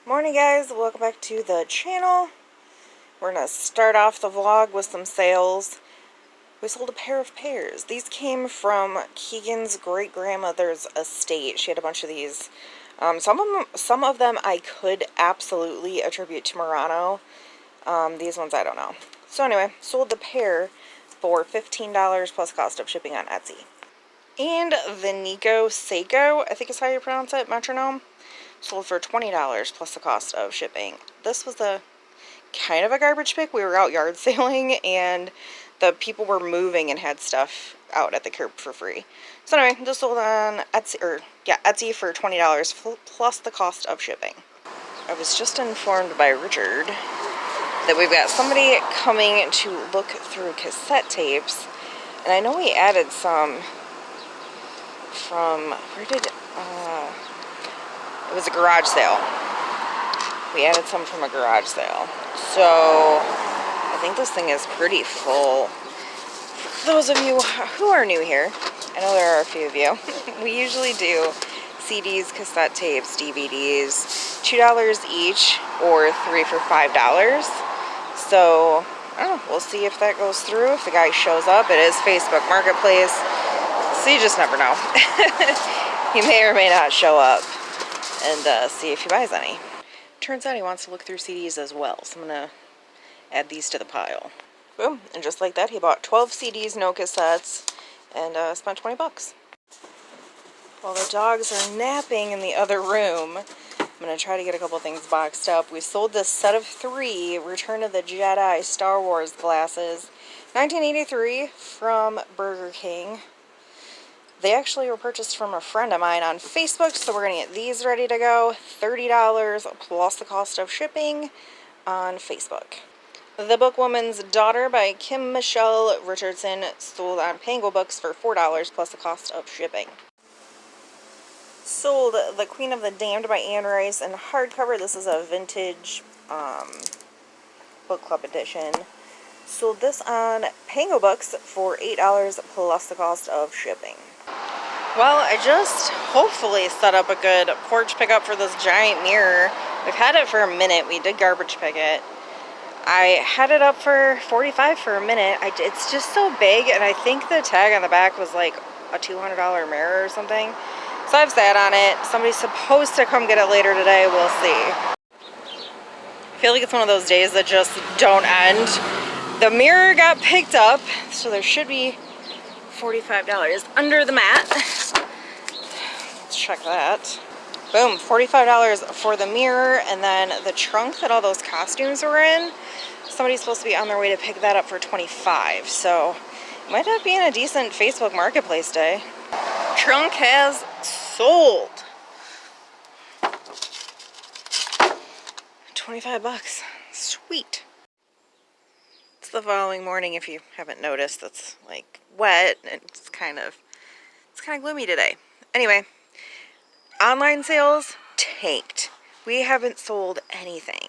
Morning guys, welcome back to the channel. We're going to start off the vlog with some sales. We sold a pair of pears. These came from Keegan's great-grandmother's estate. She had a bunch of these. Some of them I could absolutely attribute to Murano. These ones I don't know. So anyway, sold the pair for $15 plus cost of shipping on Etsy. And the Nico Seiko, I think is how you pronounce it, metronome, sold for $20 plus the cost of shipping. This was a kind of a garbage pick. We were out yard sailing and the people were moving and had stuff out at the curb for free. So anyway, this sold on Etsy for $20 plus the cost of shipping. I was just informed by Richard that we've got somebody coming to look through cassette tapes, and I know we added some from, it was a garage sale. We added some from a garage sale. So, I think this thing is pretty full. For those of you who are new here, I know there are a few of you, we usually do CDs, cassette tapes, DVDs, $2 each, or 3 for $5. So, I don't know, we'll see if that goes through, if the guy shows up. It is Facebook Marketplace, so you just never know. He may or may not show up, and see if he buys any. Turns out he wants to look through CDs as well, so I'm going to add these to the pile. Boom, and just like that, he bought 12 CDs, no cassettes, and spent 20 bucks. While the dogs are napping in the other room, I'm going to try to get a couple things boxed up. We sold this set of 3 Return of the Jedi Star Wars glasses, 1983, from Burger King. They actually were purchased from a friend of mine on Facebook, so we're going to get these ready to go. $30 plus the cost of shipping on Facebook. The Book Woman's Daughter by Kim Michelle Richardson sold on Pango Books for $4 plus the cost of shipping. Sold The Queen of the Damned by Anne Rice in hardcover. This is a vintage book club edition. Sold this on Pango Books for $8 plus the cost of shipping. Well, I just hopefully set up a good porch pickup for this giant mirror. We've had it for a minute. We did garbage pick it. I had it up for $45 for a minute. It's just so big, and I think the tag on the back was like a $200 mirror or something. So I've sat on it. Somebody's supposed to come get it later today. We'll see. I feel like it's one of those days that just don't end. The mirror got picked up, so there should be $45 under the mat. Let's check that. Boom, $45 for the mirror, and then the trunk that all those costumes were in, somebody's supposed to be on their way to pick that up for $25. So it might end up being a decent Facebook Marketplace day. Trunk has sold. 25 bucks. Sweet. It's the following morning, if you haven't noticed. It's like wet and it's kind of gloomy today. Anyway, online sales tanked. We haven't sold anything.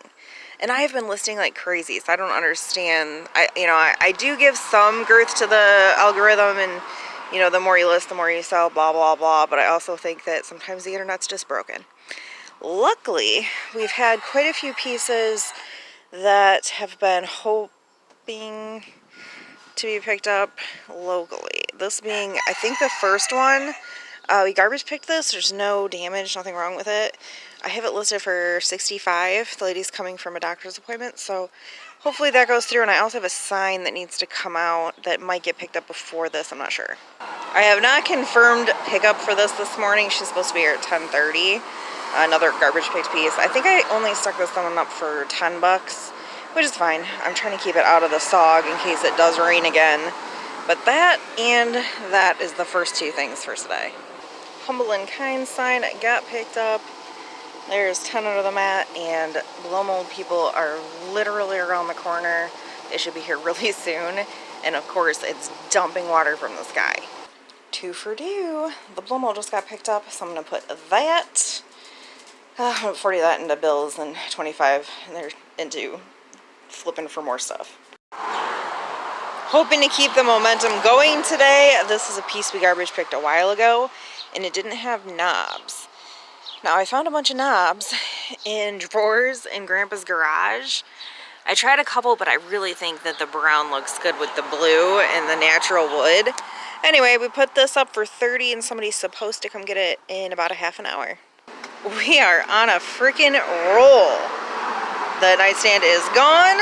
And I have been listing like crazy, so I don't understand. I do give some girth to the algorithm, and the more you list, the more you sell, blah blah blah, but I also think that sometimes the internet's just broken. Luckily, we've had quite a few pieces that have been hoping to be picked up locally. This being, I think, the first one. We garbage picked this. There's no damage, nothing wrong with it. I have it listed for $65. The lady's coming from a doctor's appointment, so hopefully that goes through. And I also have a sign that needs to come out that might get picked up before this. I'm not sure. I have not confirmed pickup for this morning. She's supposed to be here at 10:30. Another garbage picked piece. I think I only stuck this one up for 10 bucks, which is fine. I'm trying to keep it out of the SOG in case it does rain again. But that and that is the first 2 things for today. Humble and Kind sign got picked up. There's 10 under the mat, and blow mold people are literally around the corner. They should be here really soon. And of course, it's dumping water from the sky. 2 for $2. The blow mold just got picked up, so I'm going to put that. 40 of that into bills, and 25 into flipping for more stuff. Hoping to keep the momentum going today. This is a piece we garbage picked a while ago, and it didn't have knobs. Now I found a bunch of knobs in drawers in Grandpa's garage. I tried a couple, but I really think that the brown looks good with the blue and the natural wood. Anyway, we put this up for $30 and somebody's supposed to come get it in about a half an hour. We are on a freaking roll. The nightstand is gone.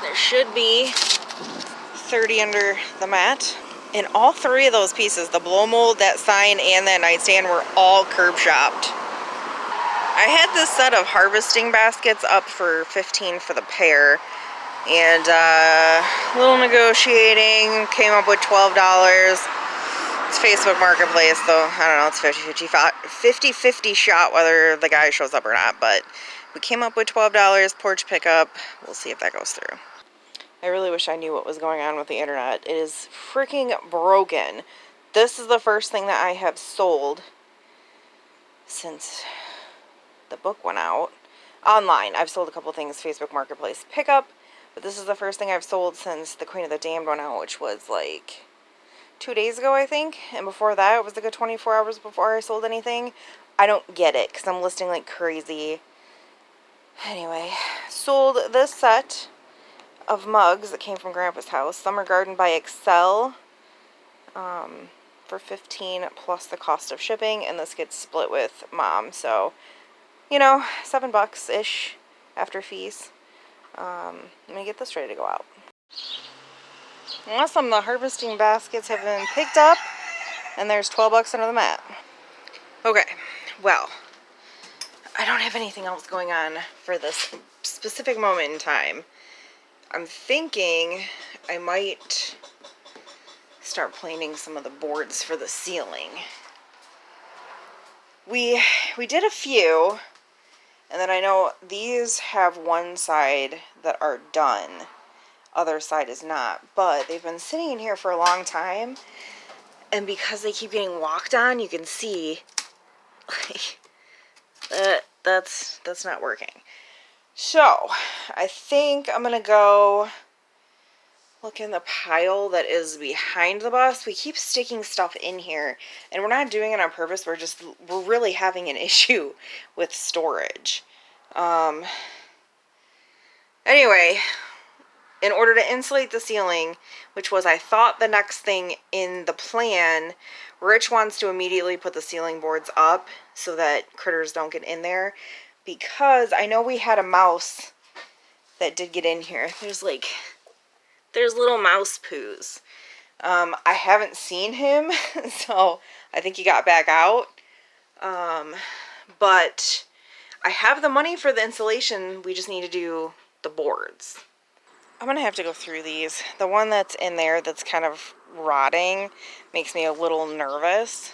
There should be $30 under the mat. And all three of those pieces, the blow mold, that sign, and that nightstand, were all curb shopped. I had this set of harvesting baskets up for $15 for the pair. And a little negotiating, came up with $12. It's Facebook Marketplace, though I don't know, it's 50-50 shot whether the guy shows up or not. But we came up with $12, porch pickup. We'll see if that goes through. I really wish I knew what was going on with the internet. It is freaking broken. This is the first thing that I have sold since the book went out. Online, I've sold a couple things, Facebook Marketplace pickup, but this is the first thing I've sold since The Queen of the Damned went out, which was like 2 days ago, I think. And before that, it was a good 24 hours before I sold anything. I don't get it, because I'm listing like crazy. Anyway, sold this set of mugs that came from Grandpa's house. Summer Garden by Excel for $15 plus the cost of shipping, and this gets split with Mom, so you know, $7-ish after fees. I'm gonna get this ready to go out. Awesome, the harvesting baskets have been picked up, and there's $12 under the mat. Okay, well, I don't have anything else going on for this specific moment in time. I'm thinking I might start planing some of the boards for the ceiling. We did a few, and then I know these have one side that are done, other side is not, but they've been sitting in here for a long time, and because they keep getting walked on, you can see like that's not working. So I think I'm gonna go look in the pile that is behind the bus. We keep sticking stuff in here, and we're not doing it on purpose. We're really having an issue with storage. Anyway, in order to insulate the ceiling, which was, I thought, the next thing in the plan, Rich wants to immediately put the ceiling boards up so that critters don't get in there, because I know we had a mouse that did get in here. There's little mouse poos. I haven't seen him, so I think he got back out. But I have the money for the insulation. We just need to do the boards. I'm gonna have to go through these. The one that's in there that's kind of rotting makes me a little nervous,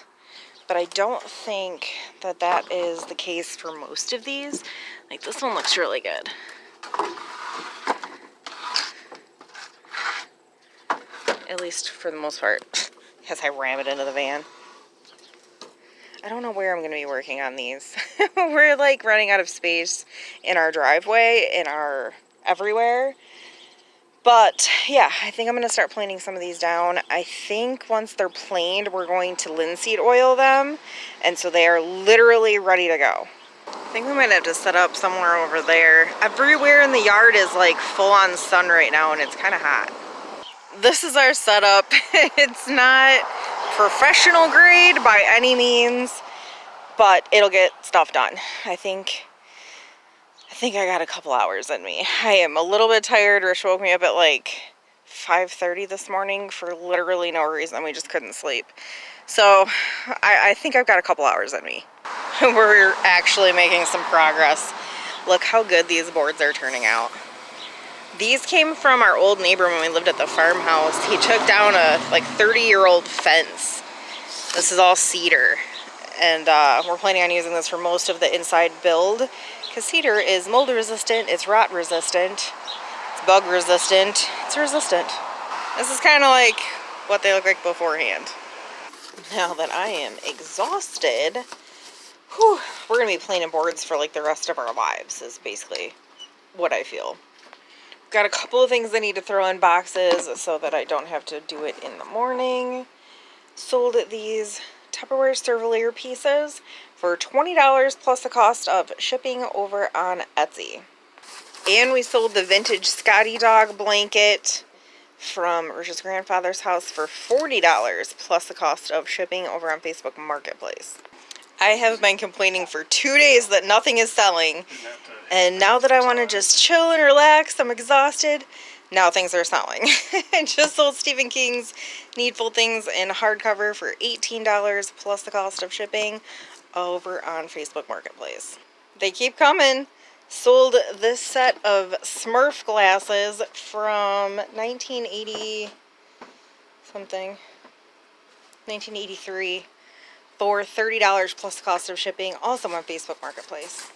but I don't think that that is the case for most of these. Like, this one looks really good. At least for the most part, as I ram it into the van. I don't know where I'm going to be working on these. We're like running out of space in our driveway, in our everywhere. But yeah, I think I'm going to start planing some of these down. I think once they're planed, we're going to linseed oil them. And so they are literally ready to go. I think we might have to set up somewhere over there. Everywhere in the yard is like full on sun right now, and it's kind of hot. This is our setup. It's not professional grade by any means, but it'll get stuff done. I think I got a couple hours in me. I am a little bit tired. Rich woke me up at like 5:30 this morning for literally no reason. We just couldn't sleep. So I think I've got a couple hours in me. We're actually making some progress. Look how good these boards are turning out. These came from our old neighbor when we lived at the farmhouse. He took down a like 30-year-old fence. This is all cedar, and we're planning on using this for most of the inside build, because cedar is mold resistant, it's rot resistant, it's bug resistant, it's resistant. This is kind of like what they look like beforehand. Now that I am exhausted, we're gonna be planing boards for like the rest of our lives, is basically what I feel. Got a couple of things I need to throw in boxes so that I don't have to do it in the morning. Sold these Tupperware Cervelier pieces for $20 plus the cost of shipping over on Etsy. And we sold the vintage Scotty dog blanket from Rich's grandfather's house for $40 plus the cost of shipping over on Facebook Marketplace. I have been complaining for 2 days that nothing is selling, and now that I want to just chill and relax, I'm exhausted, now things are selling. I just sold Stephen King's Needful Things in hardcover for $18 plus the cost of shipping over on Facebook Marketplace. They keep coming. Sold this set of Smurf glasses from 1980 something, 1983 for $30 plus the cost of shipping, also on Facebook Marketplace.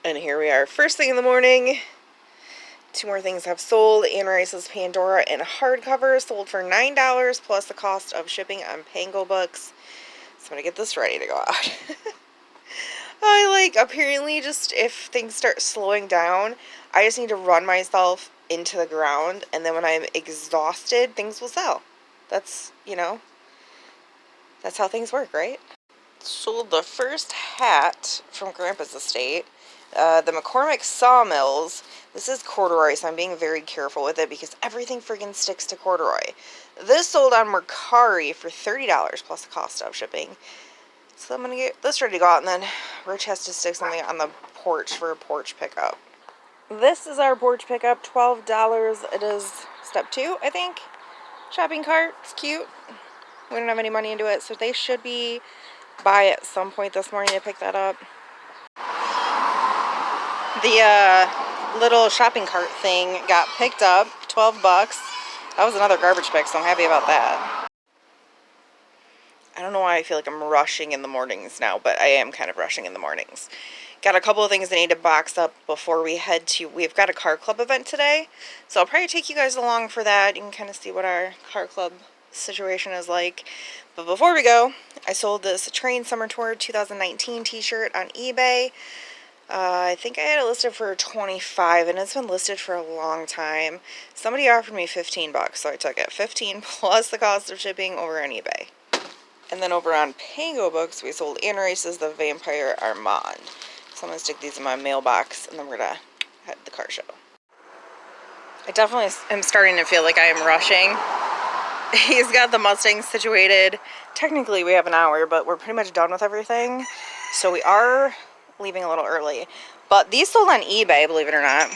And here we are, first thing in the morning. 2 more things have sold. Anne Rice's Pandora in hardcover sold for $9 plus the cost of shipping on Pango Books. So I'm going to get this ready to go out. Apparently just if things start slowing down, I just need to run myself into the ground, and then when I'm exhausted, things will sell. That's, that's how things work, right? Sold the first hat from Grandpa's estate. The McCormick Sawmills. This is corduroy, so I'm being very careful with it because everything friggin' sticks to corduroy. This sold on Mercari for $30 plus the cost of shipping. So I'm going to get this ready to go out, and then Rich has to stick something on the porch for a porch pickup. This is our porch pickup, $12. It is step 2, I think. Shopping cart. It's cute. We don't have any money into it, so they should be by at some point this morning to pick that up. The little shopping cart thing got picked up, $12. That was another garbage pick, so I'm happy about that. I don't know why I feel like I'm rushing in the mornings now, but I am kind of rushing in the mornings. Got a couple of things I need to box up before we head to, we've got a car club event today, so I'll probably take you guys along for that. You can kind of see what our car club situation is like. But before we go, I sold this Train Summer Tour 2019 t-shirt on eBay. I think I had it listed for $25, and it's been listed for a long time. Somebody offered me $15, so I took it. $15 plus the cost of shipping over on eBay. And then over on Pango Books, we sold Anne Rice's The Vampire Armand. So I'm going to stick these in my mailbox, and then we're going to head to the car show. I definitely am starting to feel like I am rushing. He's got the Mustang situated. Technically, we have an hour, but we're pretty much done with everything. So we are leaving a little early. But these sold on eBay, believe it or not.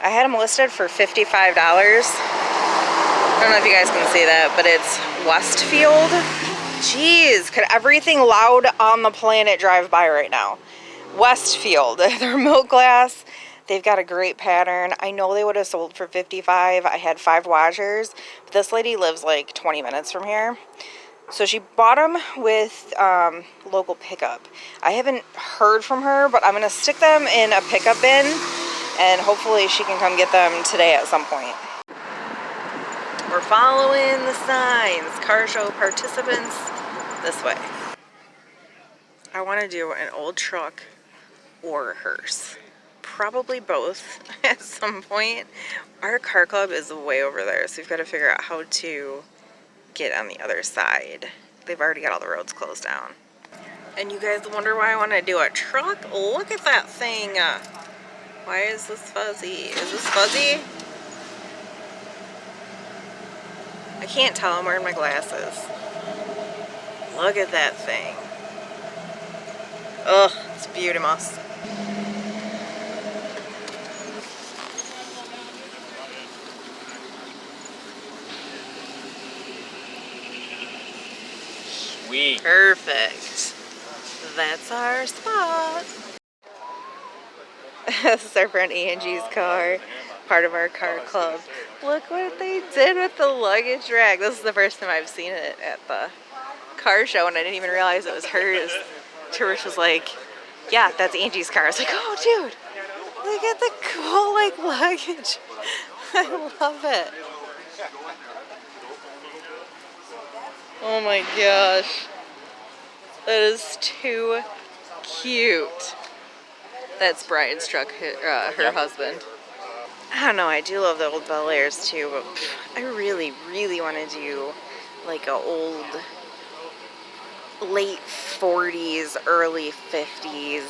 I had them listed for $55. I don't know if you guys can see that, but it's Westfield. Jeez, could everything loud on the planet drive by right now? Westfield, they're milk glass. They've got a great pattern. I know they would have sold for $55. I had 5 washers. But this lady lives like 20 minutes from here. So she bought them with local pickup. I haven't heard from her, but I'm going to stick them in a pickup bin, and hopefully she can come get them today at some point. We're following the signs. Car show participants this way. I want to do an old truck or a hearse. Probably both at some point. Our car club is way over there, so we've got to figure out how to get on the other side. They've already got all the roads closed down. And you guys wonder why I want to do a truck? Look at that thing. Why is this fuzzy? Is this fuzzy? I can't tell. I'm wearing my glasses. Look at that thing. Ugh, it's beautiful. Sweet. Perfect. That's our spot. This is our friend Angie's car, part of our car club. Look what they did with the luggage rack. This is the first time I've seen it at the car show, and I didn't even realize it was hers. Tarish was like, yeah, that's Angie's car. I was like, oh, dude, look at the cool, luggage. I love it. Oh my gosh. That is too cute. That's Brian's truck, her husband. I don't know, I do love the old Bel Airs too, but I really, really want to do like a old late 40s, early 50s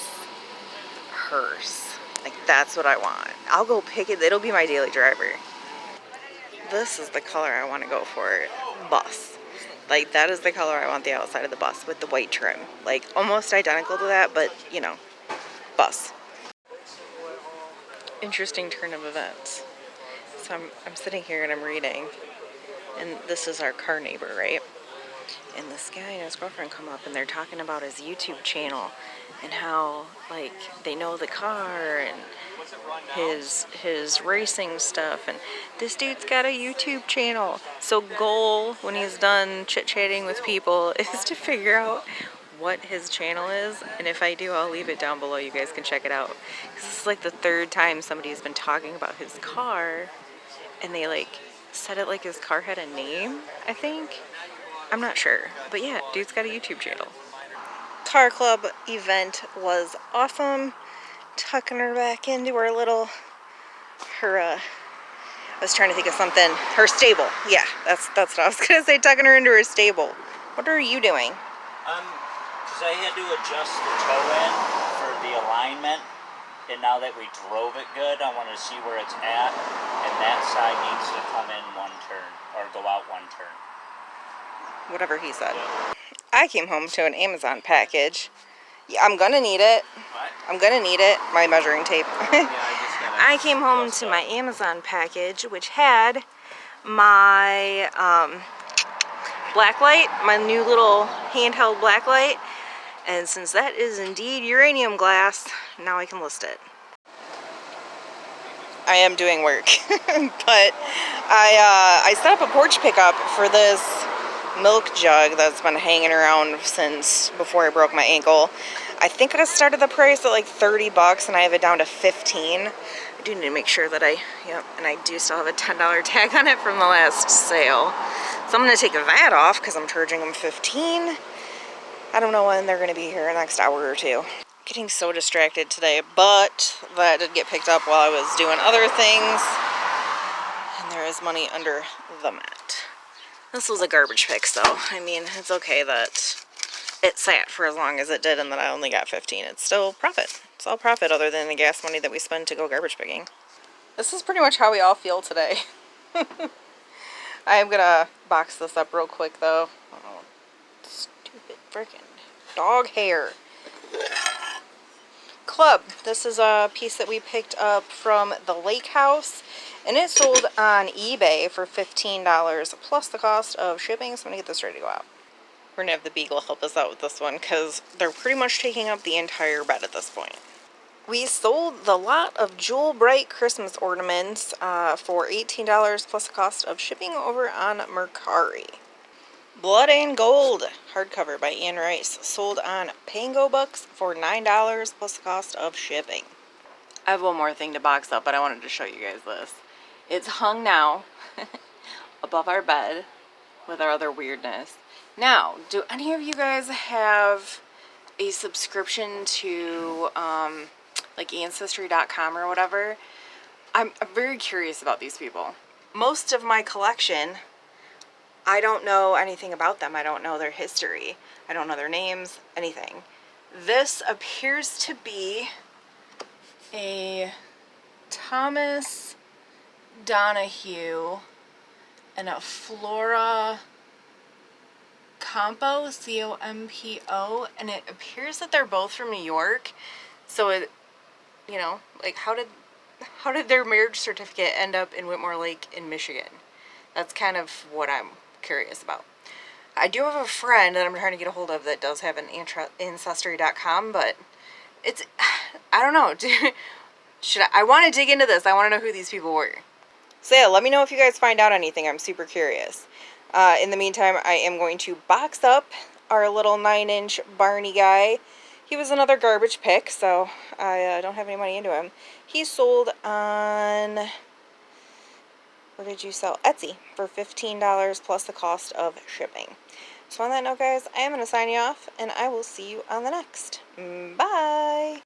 hearse. Like, that's what I want. I'll go pick it. It'll be my daily driver. This is the color I want to go for. Bus. Like, that is the color I want the outside of the bus with the white trim. Like, almost identical to that, but, you know, bus. Interesting turn of events. So I'm sitting here and I'm reading, and this is our car neighbor, right? And this guy and his girlfriend come up and they're talking about his YouTube channel and how, like, they know the car and his racing stuff, and this dude's got a YouTube channel. So goal when he's done chit-chatting with people is to figure out what his channel is, and if I do, I'll leave it down below. You guys can check it out. This is like the third time somebody's been talking about his car, and they like said it like his car had a name, I think. I'm not sure, but yeah, dude's got a YouTube channel. Car club event was awesome. Tucking her back into her little, I was trying to think of something, her stable. Yeah, that's what I was gonna say, tucking her into her stable. What are you doing? Because I had to adjust the toe in for the alignment, and now that we drove it good, I want to see where it's at, and that side needs to come in one turn, or go out one turn. Whatever he said. Yeah. I came home to an Amazon package. Yeah, I'm gonna need it. What? I'm gonna need it. My measuring tape. Yeah, I just gotta I came home to my Amazon package, which had my blacklight, my new little handheld blacklight. And since that is indeed uranium glass, now I can list it. I am doing work, but I set up a porch pickup for this milk jug that's been hanging around since before I broke my ankle. I think I started the price at like 30 bucks and I have it down to 15. I do need to make sure that and I do still have a $10 tag on it from the last sale. So I'm going to take that off because I'm charging them 15. I don't know when they're going to be here, next hour or two. Getting so distracted today, but that did get picked up while I was doing other things. And there is money under the mat. This was a garbage pick, so I mean, it's okay that it sat for as long as it did and that I only got 15. It's still profit. It's all profit other than the gas money that we spend to go garbage picking. This is pretty much how we all feel today. I am gonna box this up real quick though. Oh, stupid freaking dog hair. Club. This is a piece that we picked up from the lake house, and it sold on eBay for $15 plus the cost of shipping. So I'm gonna get this ready to go out. We're gonna have the Beagle help us out with this one because they're pretty much taking up the entire bed at this point. We sold the lot of Jewel Bright Christmas ornaments for $18 plus the cost of shipping over on Mercari. Blood and Gold hardcover by Anne Rice sold on Pango Books for $9 plus the cost of shipping. I have one more thing to box up, but I wanted to show you guys this. It's hung now above our bed with our other weirdness. Now, do any of you guys have a subscription to like Ancestry.com or whatever? I'm very curious about these people. Most of my collection, I don't know anything about them. I don't know their history. I don't know their names, anything. This appears to be a Thomas Donahue and a Flora Compo, C-O-M-P-O, and it appears that they're both from New York. So it, you know, like how did their marriage certificate end up in Whitmore Lake in Michigan? That's kind of what I'm curious about. I do have a friend that I'm trying to get a hold of that does have an Ancestry.com, but it's, I don't know. I want to dig into this. I want to know who these people were. So yeah, let me know if you guys find out anything. I'm super curious. In the meantime, I am going to box up our little 9-inch Barney guy. He was another garbage pick, so I don't have any money into him. He sold on, where did you sell? Etsy for $15 plus the cost of shipping. So on that note, guys, I am going to sign you off, and I will see you on the next. Bye!